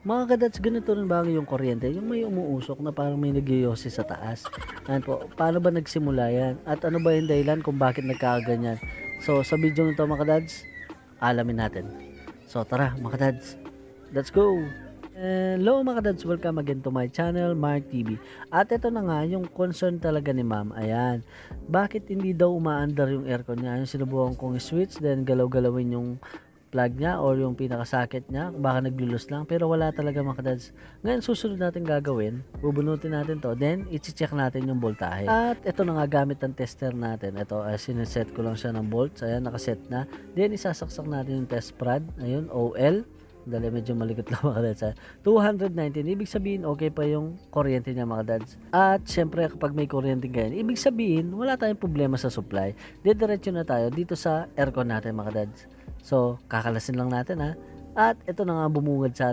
Mga kadads, ganito rin ba yung kuryente? Yung may umuusok na parang may nagyoyosi sa taas. Ayan po, paano ba nagsimula yan? At ano ba yung dahilan kung bakit nagkakaganyan? So, sa video nito mga kadads, alamin natin. So, tara mga kadads, let's go! Hello mga kadads, welcome again to my channel, Mark TV. At ito na nga, yung concern talaga ni ma'am, ayan. Bakit hindi daw umaandar yung aircon niya? Yung sinubukan kong switch, then galaw-galawin yung plug niya or yung pinaka-socket niya, baka naglulus lang, pero wala talaga mga kadads. Ngayon, susunod natin gagawin, bubunutin natin to, then i-check natin yung voltahe. At ito na nga, gamit ang tester natin. Ito, sineset ko lang siya ng volts, ayan, nakaset na. Then, isasaksak natin yung test prod, ayun, OL. Dali, medyo malikot lang mga dads. 219, ibig sabihin okay pa yung kuryente niya mga dads. At syempre kapag may kuryente ganyan, ibig sabihin wala tayong problema sa supply. Diretso na tayo dito sa aircon natin mga dads. So kakalasin lang natin ha. At ito na nga bumungad sa